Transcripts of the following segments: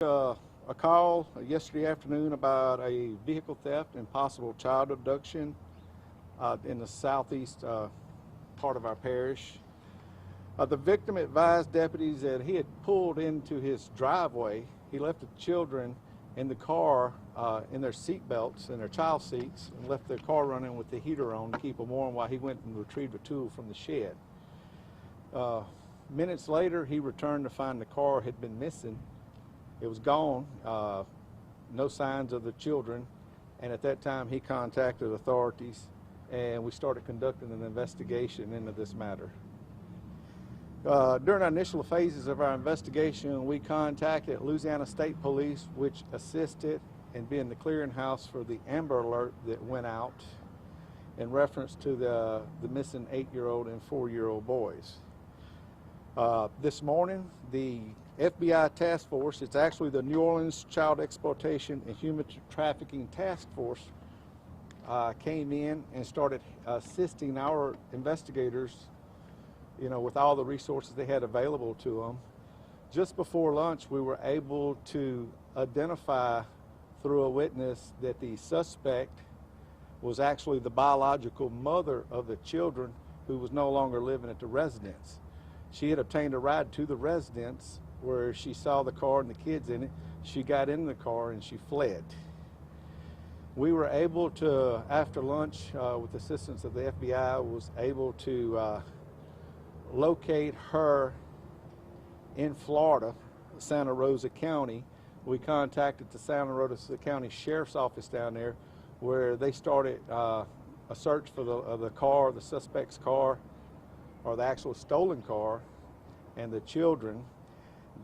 A call yesterday afternoon about a vehicle theft and possible child abduction in the southeast part of our parish. The victim advised deputies that he had pulled into his driveway. He left the children in the car in their seat belts, in their child seats, and left the car running with the heater on to keep them warm while he went and retrieved a tool from the shed. Minutes later, he returned to find the car had been missing. It was gone, no signs of the children, and at that time he contacted authorities and we started conducting an investigation into this matter. During our initial phases of our investigation, we contacted Louisiana State Police, which assisted in being the clearinghouse for the Amber Alert that went out in reference to the missing 8-year-old and 4-year-old boys. This morning, the FBI task force, it's actually the New Orleans Child Exploitation and Human Trafficking Task Force, came in and started assisting our investigators, with all the resources they had available to them. Just before lunch, we were able to identify through a witness that the suspect was actually the biological mother of the children who was no longer living at the residence. She had obtained a ride to the residence where she saw the car and the kids in it. She got in the car and she fled. We were able to, after lunch, with the assistance of the FBI, was able to locate her in Florida, Santa Rosa County. We contacted the Santa Rosa County Sheriff's Office down there, where they started a search for the car, the suspect's car, or the actual stolen car, and the children.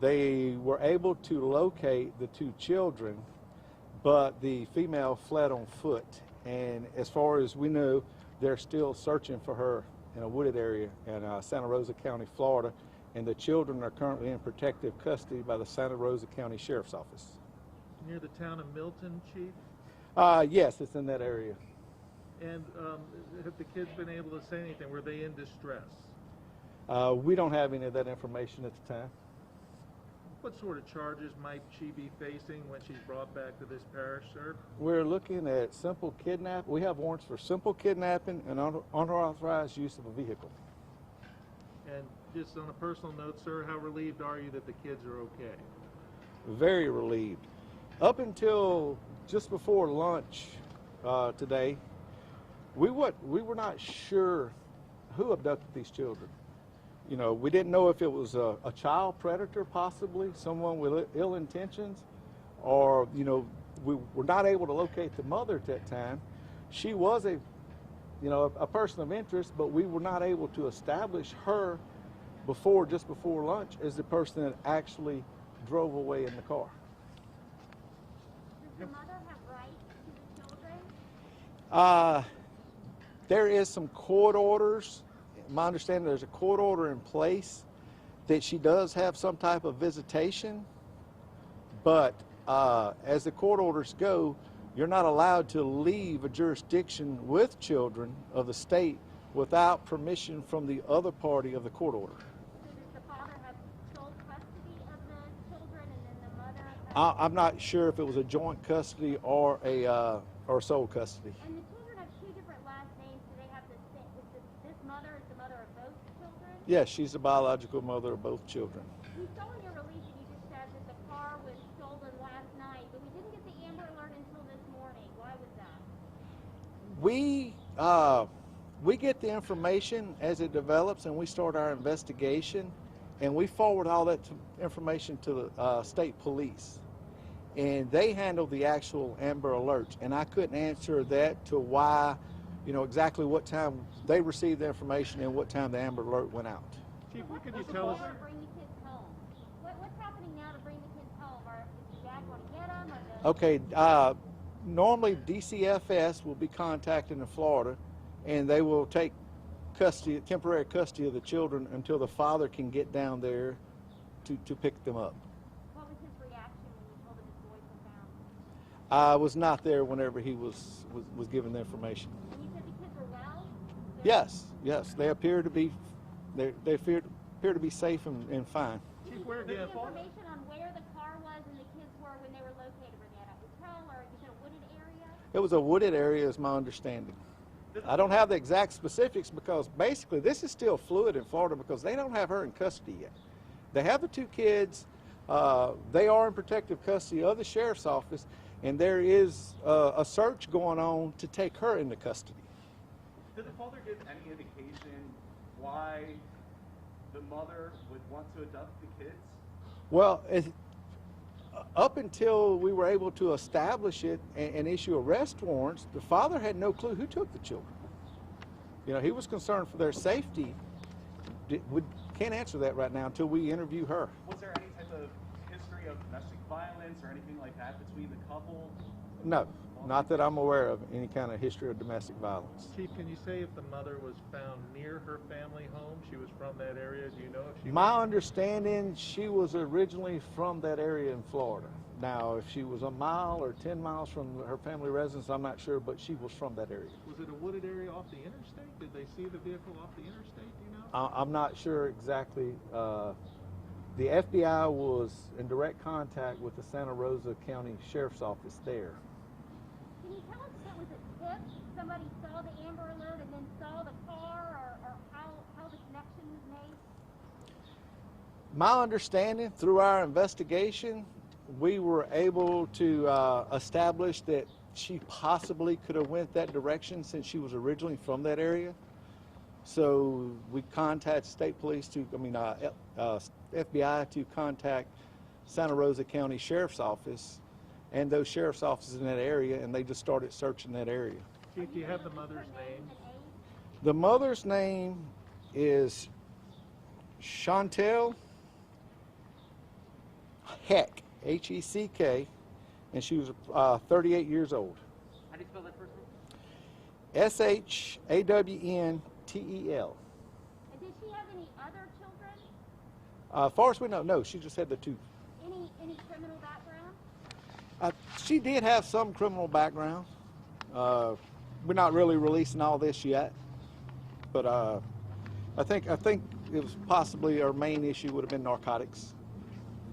They were able to locate the 2 children, but the female fled on foot. And as far as we know, they're still searching for her in a wooded area in Santa Rosa County, Florida, and the children are currently in protective custody by the Santa Rosa County Sheriff's Office. Near the town of Milton, Chief? Yes, it's in that area. And have the kids been able to say anything? Were they in distress? We don't have any of that information at the time. What sort of charges might she be facing when she's brought back to this parish, sir? We're looking at simple kidnapping. We have warrants for simple kidnapping and unauthorized use of a vehicle. And just on a personal note, sir, how relieved are you that the kids are okay? Very relieved. Up until just before lunch today, we were not sure who abducted these children. We didn't know if it was a child predator, possibly someone with ill intentions, or we were not able to locate the mother at that time. She was a person of interest, but we were not able to establish her just before lunch as the person that actually drove away in the car. Does the mother have rights to the children? There is some court orders. My understanding, there's a court order in place that she does have some type of visitation, but as the court orders go, you're not allowed to leave a jurisdiction with children of the state without permission from the other party of the court order. So does the father have sole custody of the children and then the mother? I'm not sure if it was a joint custody or sole custody. And the children have 2 different last names. Do they have the same? This mother is the mother of both children? Yes, she's the biological mother of both children. We saw in your release that you just said that the car was stolen last night, but we didn't get the Amber Alert until this morning. Why was that? We get the information as it develops, and we start our investigation, and we forward all that information to the state police, and they handle the actual Amber Alerts. And I couldn't answer that to why, exactly what time they received the information and what time the Amber Alert went out. Chief, what could you tell us? Bring the kids home. What's happening now to bring the kids home? Does the dad want to get them? Okay, normally DCFS will be contacted in Florida, and they will take temporary custody of the children until the father can get down there to pick them up. What was his reaction when you told him his boys were found? I was not there whenever he was given the information. And you said the kids were well? Yes, they appear to be safe and fine. Chief, where Any again? information on where the car was and the kids It was a wooded area, is my understanding. I don't have the exact specifics because basically this is still fluid in Florida because they don't have her in custody yet. They have the two kids. They are in protective custody of the sheriff's office, and there is a search going on to take her into custody. Did the father give any indication why the mother would want to adopt the kids? Well, up until we were able to establish it and issue arrest warrants, the father had no clue who took the children. You know, he was concerned for their safety. We can't answer that right now until we interview her. Was there any type of history of domestic violence or anything like that between the couple? No, not that I'm aware of any kind of history of domestic violence. Chief, can you say if the mother was found near her family home? She was from that area. Do you know if she My understanding, she was originally from that area in Florida. Now, if she was a mile or 10 miles from her family residence, I'm not sure, but she was from that area. Was it a wooded area off the interstate? Did they see the vehicle off the interstate? Do you know? I'm not sure exactly. The FBI was in direct contact with the Santa Rosa County Sheriff's Office there. Can you tell us if it was a tip? Somebody saw the Amber Alert and then saw the car, or how the connection was made? My understanding, through our investigation, we were able to establish that she possibly could have went that direction since she was originally from that area. So we contacted state police FBI to contact Santa Rosa County Sheriff's Office and those sheriff's offices in that area, and they just started searching that area. Chief, do you have the mother's name? The mother's name is Chantel Heck, H-E-C-K, and she was 38 years old. How do you spell that first name? S-H-A-W-N-T-E-L. And did she have any other children? As far as we know, no, she just had the two. Any criminal background? She did have some criminal background. We're not really releasing all this yet, but I think it was possibly our main issue would have been narcotics.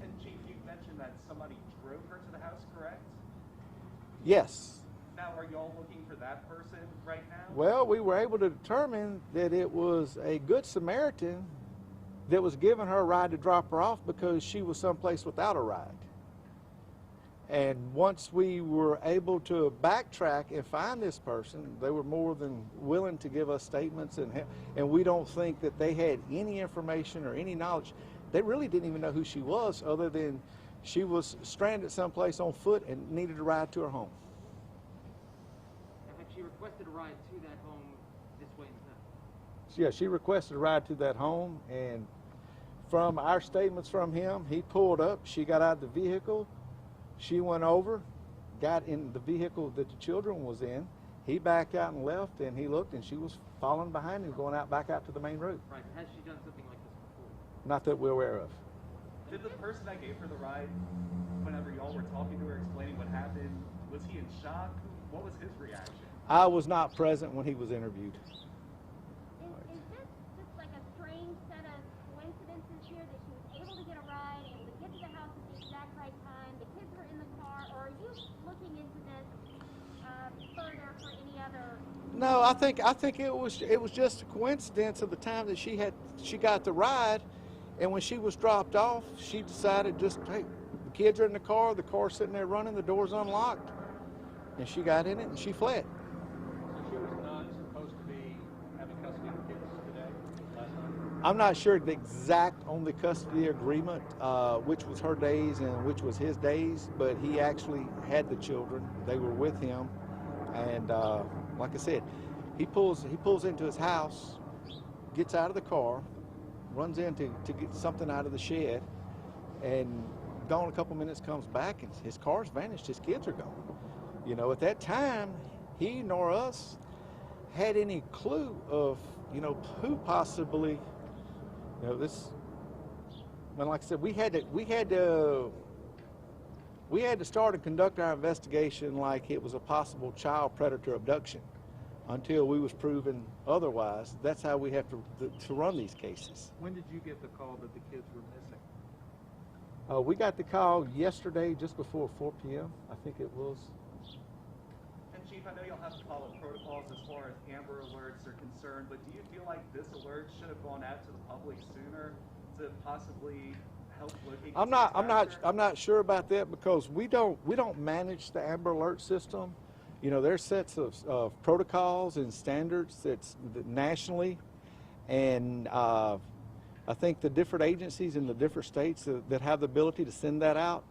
And Chief, you mentioned that somebody drove her to the house, correct? Yes. Now, are y'all looking for that person right now? Well, we were able to determine that it was a good Samaritan that was giving her a ride to drop her off because she was someplace without a ride. And once we were able to backtrack and find this person, they were more than willing to give us statements, and we don't think that they had any information or any knowledge. They really didn't even know who she was, other than she was stranded someplace on foot and needed a ride to her home. Had she requested a ride to that home this way instead? Yeah, she requested a ride to that home, and from our statements from him, he pulled up, she got out of the vehicle, she went over, got in the vehicle that the children was in, he backed out and left, and he looked, and she was following behind him, going out back out to the main road. Right, has she done something like this before? Not that we're aware of. Did the person that gave her the ride, whenever y'all were talking to her, explaining what happened, was he in shock? What was his reaction? I was not present when he was interviewed. Is this just like a strange set of coincidences here that she was able to get a ride and would get to the house at the exact right time, the kids were in the car, or are you looking into this further for any other? No, I think it was just a coincidence of the time that she got the ride, and when she was dropped off, she decided just, hey, the kids are in the car's sitting there running, the door's unlocked, and she got in it and she fled. So she was not supposed to be having custody of the kids today, last night? I'm not sure the exact on the custody agreement, which was her days and which was his days, but he actually had the children. They were with him, and like I said, he pulls into his house, gets out of the car, runs in to get something out of the shed, and gone a couple minutes, comes back, and his car's vanished. His kids are gone. You know, at that time, he nor us had any clue of, you know, who possibly, you know, this. Well, like I said, we had to start and conduct our investigation like it was a possible child predator abduction until we was proven otherwise. That's how we have to run these cases. When did you get the call that the kids were missing? We got the call yesterday just before 4 p.m. I think it was. And Chief, I know y'all have to follow protocols as far as Amber Alerts are concerned, but do you feel like this alert should have gone out to the public sooner to possibly help locate? I'm not sure about that because we don't manage the Amber Alert system. You know, there's sets of protocols and standards that's nationally, and I think the different agencies in the different states that have the ability to send that out,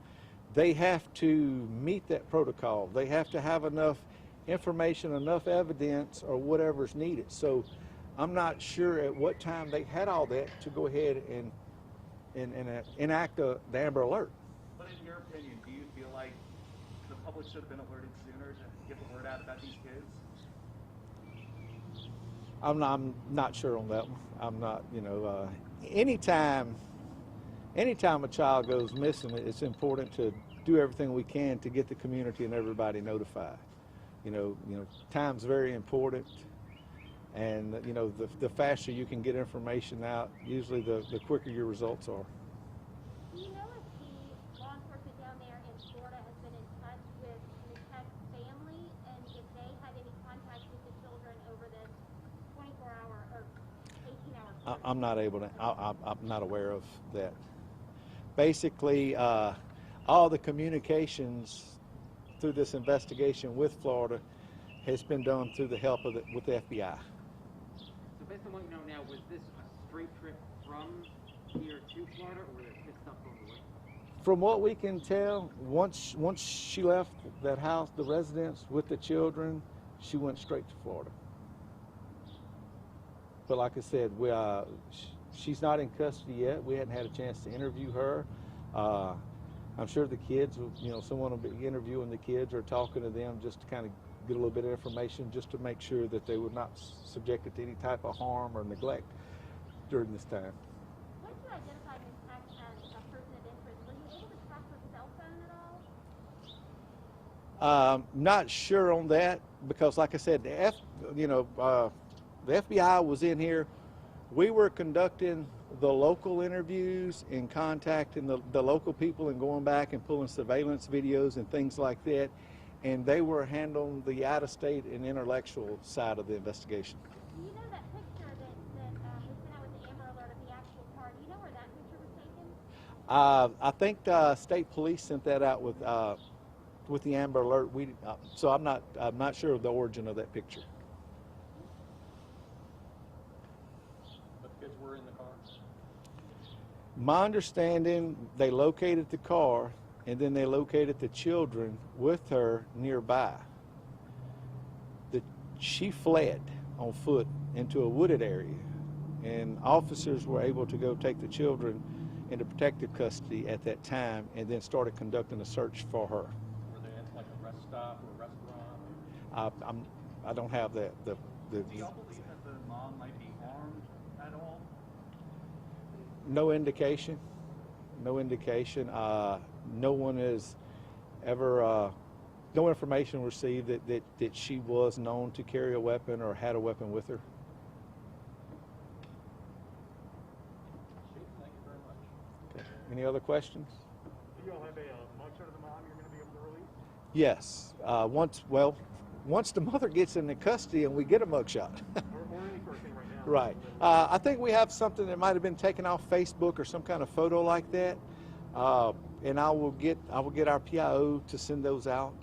they have to meet that protocol. They have to have enough information, enough evidence, or whatever's needed. So I'm not sure at what time they had all that to go ahead and enact the Amber Alert. But in your opinion, do you feel like the public should have been alerted sooner to get the word out about these kids? I'm not sure on that one. I'm not, you know, anytime a child goes missing, it's important to do everything we can to get the community and everybody notified. You know, time's very important, and you know, the faster you can get information out, usually the quicker your results are. Do you know if the law enforcement down there in Florida has been in touch with Ms. Heck's family, and if they had any contact with the children over this 24-hour or 18-hour period? I'm not able to. I'm not aware of that. Basically, all the communications through this investigation with Florida has been done through the help of with the FBI. So based on what you know now, was this a straight trip from here to Florida, or were there pit stops on the way? From what we can tell, once she left that house, the residence with the children, she went straight to Florida. But like I said, she's not in custody yet. We hadn't had a chance to interview her. I'm sure the kids, you know, someone will be interviewing the kids or talking to them just to kind of get a little bit of information, just to make sure that they were not subjected to any type of harm or neglect during this time. Once you identified Ms. Heck as a person of interest, were you able to track her cell phone at all? Not sure on that because, like I said, the FBI was in here. We were conducting the local interviews and contacting the local people and going back and pulling surveillance videos and things like that. And they were handling the out-of-state and intellectual side of the investigation. Do you know that picture that was sent out with the Amber Alert of the actual car? Do you know where that picture was taken? I think the state police sent that out with the Amber Alert. So I'm not sure of the origin of that picture. But the kids were in the car? My understanding, they located the car and then they located the children with her nearby. She fled on foot into a wooded area, and officers were able to go take the children into protective custody at that time and then started conducting a search for her. Were they at like a rest stop or a restaurant? I don't have that. Do y'all believe that the mom might be armed at all? No indication. No indication. No one has ever, no information received that she was known to carry a weapon or had a weapon with her. Chief, thank you very much. Okay. Any other questions? Do you all have a mugshot of the mom you're going to be able to release? Yes. Once the mother gets into custody and we get a mugshot. or any sort of thing right now? Right. I think we have something that might have been taken off Facebook or some kind of photo like that. And I will get our PIO to send those out.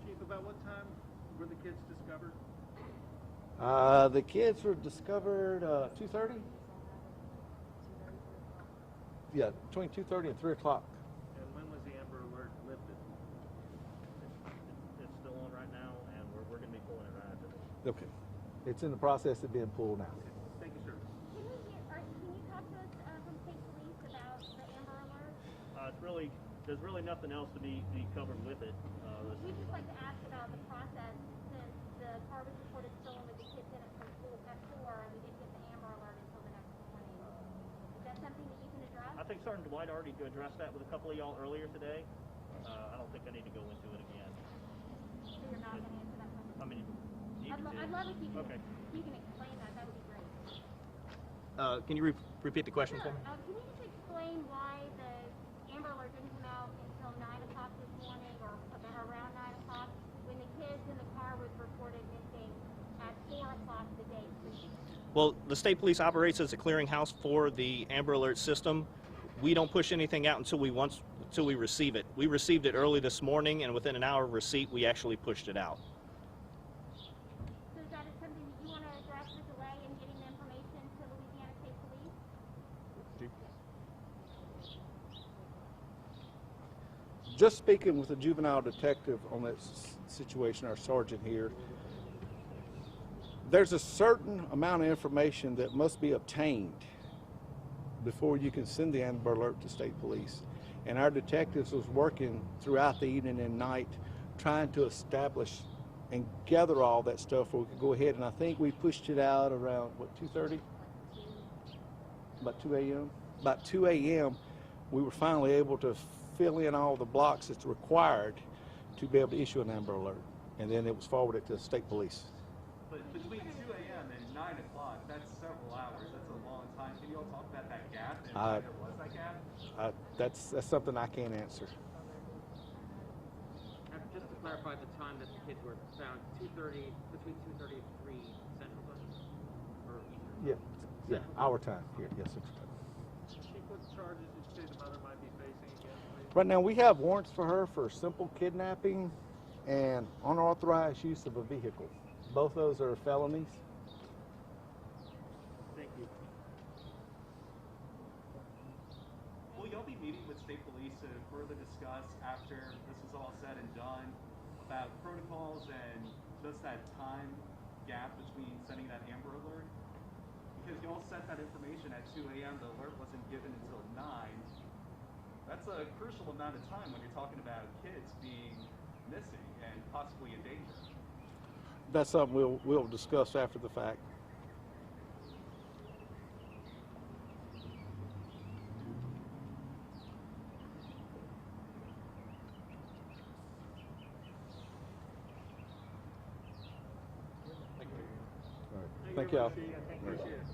Chief, about what time were the kids discovered? The kids were discovered 2:30. Yeah, between 2:30 and 3 o'clock. And when was the Amber Alert lifted? It's still on right now, and we're going to be pulling it right after this. Okay. It's in the process of being pulled now. Thank you, sir. Can you talk to us from state police about the Amber Alert? There's really nothing else to be covered with it. We'd just like to ask about the process since the car was reported stolen with the kids in it from school at 4 and we didn't get the Amber Alert until the next morning. Is that something that you can address? I think Sergeant Dwight already addressed that with a couple of y'all earlier today. I don't think I need to go into it again. So you're not going to answer that question? I mean, you can I'd love if you can, Okay. you can explain that. That would be great. Can you repeat the question Sure. for me? Can you just explain why the Amber Alert didn't come out until 9 o'clock this morning or around 9 o'clock when the kids in the car Well, the state police operates as a clearinghouse for the Amber Alert system. We don't push anything out until we receive it. We received it early this morning, and within an hour of receipt, we actually pushed it out. So is that something that you want to address, the delay in getting the information to Louisiana State Police? Just speaking with a juvenile detective on that situation, our sergeant here, there's a certain amount of information that must be obtained before you can send the Amber Alert to state police. And our detectives was working throughout the evening and night trying to establish and gather all that stuff where we could go ahead. And I think we pushed it out around, what, 2:30? About 2 a.m.? About 2 a.m. we were finally able to fill in all the blocks that's required to be able to issue an Amber Alert. And then it was forwarded to the state police. But between 2 a.m. and 9 o'clock, that's several hours. That's a long time. Can you all talk about that gap and why there was that gap? That's something I can't answer. Just to clarify the time that the kids were found, between 2:30 and 3 Central Time? Or Eastern? Yeah, our time here, yes, Central Time. Chief, what charges did you say the mother might be facing again, please? Right now, we have warrants for her for simple kidnapping and unauthorized use of a vehicle. Both those are felonies. Thank you. Will y'all be meeting with state police to further discuss after this is all said and done about protocols and just that time gap between sending that Amber Alert? Because y'all sent that information at 2 a.m. The alert wasn't given until 9. That's a crucial amount of time when you're talking about kids being missing and possibly in danger. That's something we'll discuss after the fact. All right. Thank y'all. Appreciate it.